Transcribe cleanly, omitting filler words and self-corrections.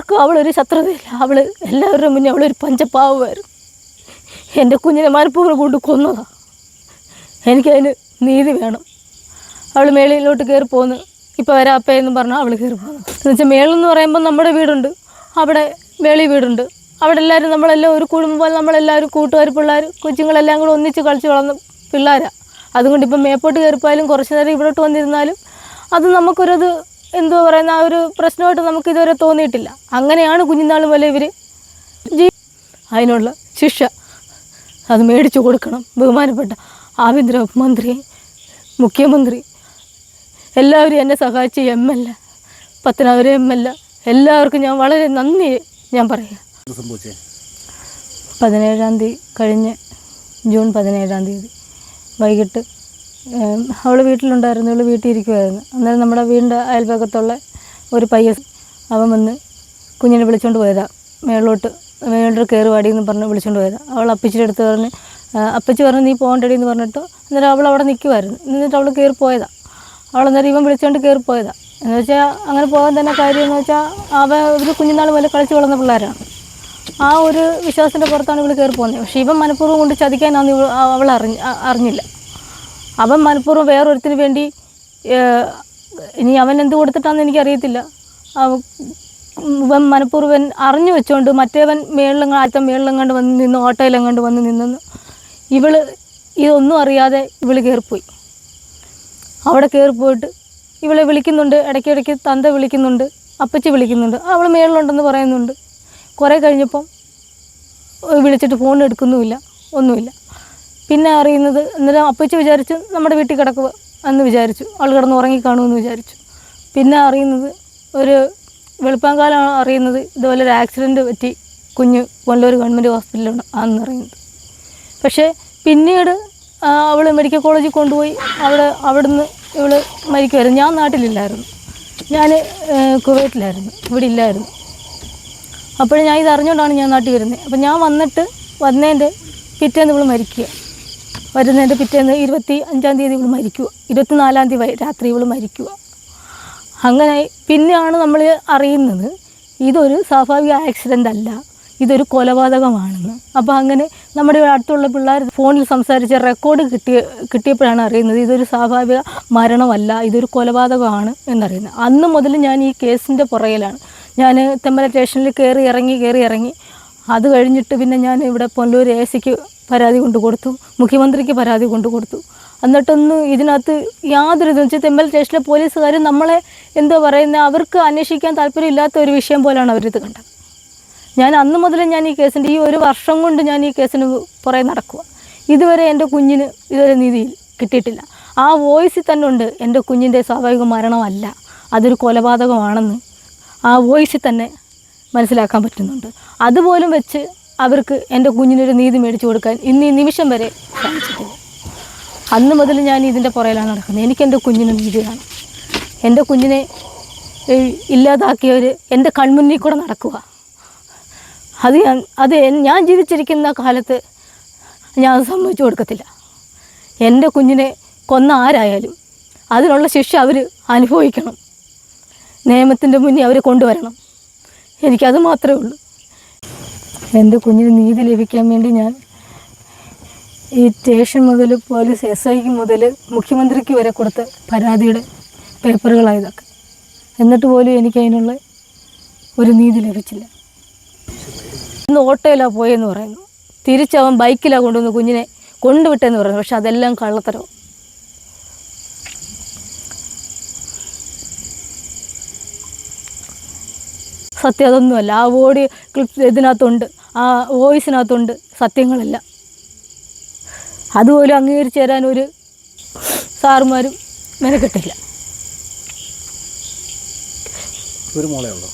ആർക്കും അവളൊരു ശത്രുതയില്ല. അവൾ എല്ലാവരുടെ മുന്നേ അവളൊരു പഞ്ചപാവമായിരുന്നു. എൻ്റെ കുഞ്ഞിനെ മനഃപൂർവ്വം കൊണ്ട് കൊന്നതാണ്. എനിക്കതിന് നീതി വേണം. അവൾ മേളിലോട്ട് കയറി പോന്ന്, ഇപ്പോൾ വരാം അപ്പയെന്നും പറഞ്ഞാൽ അവൾ കയറി പോകുന്നു. എന്ന് വെച്ചാൽ മേളെന്ന് പറയുമ്പോൾ നമ്മുടെ വീടുണ്ട്, അവിടെ മേളി വീടുണ്ട്. അവിടെ എല്ലാവരും നമ്മളെല്ലാം ഒരു കുടുംബം പോലെ നമ്മളെല്ലാവരും കൂട്ടുകാർ പിള്ളേർ കൊച്ചുങ്ങളെല്ലാം കൂടെ ഒന്നിച്ച് കളിച്ച് വളർന്ന പിള്ളേരാണ്. അതുകൊണ്ട് ഇപ്പം മേപ്പോട്ട് കയറിപ്പോയാലും കുറച്ച് നേരം ഇവിടോട്ട് വന്നിരുന്നാലും അത് നമുക്കൊരത് എന്തോ പറയുന്ന ആ ഒരു പ്രശ്നമായിട്ട് നമുക്കിതുവരെ തോന്നിയിട്ടില്ല. അങ്ങനെയാണ് കുഞ്ഞുനാൾ പോലെ ഇവർ അതിനുള്ള ശിക്ഷ അത് മേടിച്ചു കൊടുക്കണം. ബഹുമാനപ്പെട്ട ആഭ്യന്തര മന്ത്രി, മുഖ്യമന്ത്രി, എല്ലാവരും എന്നെ സഹായിച്ച MLA, പത്തനാപുരം MLA, എല്ലാവർക്കും ഞാൻ വളരെ നന്ദി ഞാൻ പറയുക. 17-ാം തീയതി കഴിഞ്ഞ് ജൂൺ 17-ാം തീയതി വൈകിട്ട് അവൾ വീട്ടിലുണ്ടായിരുന്നു. അവൾ വീട്ടിൽ ഇരിക്കുമായിരുന്നു. അന്നേരം നമ്മുടെ വീടിൻ്റെ അയൽപക്കത്തുള്ള ഒരു പയ്യൻ അവൻ വന്ന് കുഞ്ഞിനെ വിളിച്ചുകൊണ്ട് പോയതാണ്. മേളിലോട്ട് കയറി വാടിയെന്ന് പറഞ്ഞ് വിളിച്ചുകൊണ്ട് പോയതാണ്. അവൾ അപ്പച്ചിയുടെ അടുത്ത് പറഞ്ഞ്, അപ്പച്ചി പറഞ്ഞ് നീ പോകണ്ടടി എന്ന് പറഞ്ഞിട്ട് അന്നേരം അവൾ അവിടെ നിൽക്കുമായിരുന്നു. എന്നിട്ട് അവൾ കയറി പോയതാണ്. അവളന്നേരം ഇവൻ വിളിച്ചുകൊണ്ട് കയറി പോയതാണ്. എന്ന് വെച്ചാൽ അങ്ങനെ പോകാൻ തന്നെ കാര്യം എന്ന് വെച്ചാൽ ഒരു കുഞ്ഞുനാൾ പോലെ കളിച്ച് വളർന്ന പിള്ളേരാണ്. ആ ഒരു വിശ്വാസത്തിൻ്റെ പുറത്താണ് ഇവൾ കയറി പോകുന്നത്. പക്ഷേ ഇവൻ മനഃപൂർവ്വം കൊണ്ട് ചതിക്കാനാണ് അവൾ അറിഞ്ഞില്ല. അവൻ മനഃപൂർവ്വം വേറൊരുത്തിന് വേണ്ടി, ഇനി അവൻ എന്ത് കൊടുത്തിട്ടാണെന്ന് എനിക്കറിയത്തില്ല, ഇവൻ മനഃപൂർവ്വം അറിഞ്ഞു വെച്ചുകൊണ്ട് മറ്റേവൻ മേളിലെങ്ങാണ്ട് വന്ന് നിന്ന്, ഓട്ടോയിലെങ്ങാണ്ട് വന്ന് നിന്നെന്ന് ഇവൾ ഇതൊന്നും അറിയാതെ ഇവൾ കയറിപ്പോയി. അവിടെ കയറിപ്പോയിട്ട് ഇവളെ വിളിക്കുന്നുണ്ട്, ഇടയ്ക്കിടയ്ക്ക് തന്ത വിളിക്കുന്നുണ്ട്, അപ്പച്ചി വിളിക്കുന്നുണ്ട്, അവൾ മേളിലുണ്ടെന്ന് പറയുന്നുണ്ട്. കുറേ കഴിഞ്ഞപ്പം വിളിച്ചിട്ട് ഫോൺ എടുക്കുന്നുമില്ല, ഒന്നുമില്ല. പിന്നെ അറിയുന്നത്, അന്നേരം അപ്പച്ചി വിചാരിച്ചു നമ്മുടെ വീട്ടിൽ കിടക്കുക എന്ന് വിചാരിച്ചു, അവൾ കിടന്ന് ഉറങ്ങിക്കാണുമെന്ന് വിചാരിച്ചു. പിന്നെ അറിയുന്നത് ഒരു വെളുപ്പാങ്കാലം അറിയുന്നത് ഇതുപോലെ ഒരു ആക്സിഡൻറ്റ് പറ്റി കുഞ്ഞ് കൊല്ലൂർ ഗവൺമെൻറ് ഹോസ്പിറ്റലിലാണ് ആണെന്ന് അറിയുന്നത്. പക്ഷേ പിന്നീട് അവൾ മെഡിക്കൽ കോളേജിൽ കൊണ്ടുപോയി അവിടുന്ന് ഇവൾ മരിക്കുമായിരുന്നു. ഞാൻ നാട്ടിലില്ലായിരുന്നു, ഞാൻ കുവൈറ്റിലായിരുന്നു, ഇവിടെ ഇല്ലായിരുന്നു. അപ്പോൾ ഞാൻ ഇത് അറിഞ്ഞുകൊണ്ടാണ് ഞാൻ നാട്ടിൽ വരുന്നത്. അപ്പോൾ ഞാൻ വന്നതിൻ്റെ പിറ്റേന്ന് ഇവൾ മരിക്കുക. വരുന്നതിൻ്റെ പിറ്റേന്ന് 25-ാം തീയതി ഇവൾ മരിക്കുക. 24-ാം തീയതി രാത്രി ഇവൾ മരിക്കുക. അങ്ങനെ പിന്നെയാണ് നമ്മൾ അറിയുന്നത് ഇതൊരു സ്വാഭാവിക ആക്സിഡൻ്റ് അല്ല, ഇതൊരു കൊലപാതകമാണെന്ന്. അപ്പോൾ അങ്ങനെ നമ്മുടെ അടുത്തുള്ള പിള്ളേർ ഫോണിൽ സംസാരിച്ച റെക്കോർഡ് കിട്ടിയപ്പോഴാണ് അറിയുന്നത് ഇതൊരു സ്വാഭാവിക മരണമല്ല, ഇതൊരു കൊലപാതകമാണ് എന്നറിയുന്നത്. അന്ന് മുതൽ ഞാൻ ഈ കേസിൻ്റെ പുറകിലാണ്. ഞാൻ തെന്മല സ്റ്റേഷനിൽ കയറി ഇറങ്ങി. അത് കഴിഞ്ഞിട്ട് പിന്നെ ഞാൻ ഇവിടെ പൊന്നൂർ AC-ക്ക് പരാതി കൊണ്ട് കൊടുത്തു, മുഖ്യമന്ത്രിക്ക് പരാതി കൊണ്ട് കൊടുത്തു. എന്നിട്ടൊന്നും ഇതിനകത്ത് യാതൊരു ഇതെന്ന് വെച്ചാൽ തെന്മല സ്റ്റേഷനിലെ പോലീസുകാർ നമ്മളെ എന്തോ പറയുന്നത്, അവർക്ക് അന്വേഷിക്കാൻ താല്പര്യമില്ലാത്ത ഒരു വിഷയം പോലെയാണ് അവരിത് കണ്ടത്. ഞാൻ അന്ന് മുതൽ ഞാൻ ഈ കേസിൻ്റെ ഈ ഒരു വർഷം കൊണ്ട് ഞാൻ ഈ കേസിന് പുറകെ നടക്കുക. ഇതുവരെ എൻ്റെ കുഞ്ഞിന് ഇതുവരെ നീതി കിട്ടിയിട്ടില്ല. ആ വോയിസിൽ തന്നെ ഉണ്ട് എൻ്റെ കുഞ്ഞിൻ്റെ സ്വാഭാവിക മരണമല്ല, അതൊരു കൊലപാതകമാണെന്ന് ആ വോയിസിൽ തന്നെ മനസ്സിലാക്കാൻ പറ്റുന്നുണ്ട്. അതുപോലും വെച്ച് അവർക്ക് എൻ്റെ കുഞ്ഞിനൊരു നീതി മേടിച്ചു കൊടുക്കാൻ ഈ നിമിഷം വരെ സാധിച്ചിട്ടില്ല. അന്ന് മുതൽ ഞാൻ ഇതിൻ്റെ പുറകിലാണ് നടക്കുന്നത്. എനിക്കെൻ്റെ കുഞ്ഞിന് നീതി വേണം. എൻ്റെ കുഞ്ഞിനെ ഇല്ലാതാക്കിയവർ എൻ്റെ കൺമുന്നിൽ കൂടെ നടക്കുക. അത് ഞാൻ ജീവിച്ചിരിക്കുന്ന കാലത്ത് ഞാൻ സമ്മതിച്ചു കൊടുക്കത്തില്ല. എൻ്റെ കുഞ്ഞിനെ കൊന്ന ആരായാലും അതിനുള്ള ശിക്ഷ അവർ അനുഭവിക്കണം, നിയമത്തിൻ്റെ മുന്നിൽ അവർ കൊണ്ടുവരണം. എനിക്കത് മാത്രമേ ഉള്ളൂ. എൻ്റെ കുഞ്ഞിന് നീതി ലഭിക്കാൻ വേണ്ടി ഞാൻ ഈ സ്റ്റേഷൻ മുതൽ പോലീസ് SI-ക്ക് മുതൽ മുഖ്യമന്ത്രിക്ക് വരെ കൊടുത്ത പരാതിയുടെ പേപ്പറുകളായതൊക്കെ, എന്നിട്ട് പോലും എനിക്ക് അതിനുള്ള ഒരു നീതി ലഭിച്ചില്ല. ഇന്ന് ഓട്ടോയിലാണ് പോയെന്ന് പറയുന്നു, തിരിച്ചവൻ ബൈക്കിലാണ് കൊണ്ടുവന്ന് കുഞ്ഞിനെ കൊണ്ടുവിട്ടെന്ന് പറയുന്നു. പക്ഷെ അതെല്ലാം കള്ളത്തരവും. സത്യം അതൊന്നുമല്ല. ആ ഓഡിയോ ക്ലിപ്പ് ഇതിനകത്തുണ്ട്, ആ വോയിസിനകത്തുണ്ട് സത്യങ്ങളല്ല. അതുപോലും അംഗീകരിച്ച് തരാൻ ഒരു സാറുമാരും മെനക്കെട്ടില്ല. ഒരു മോളേ ഉള്ളൂ.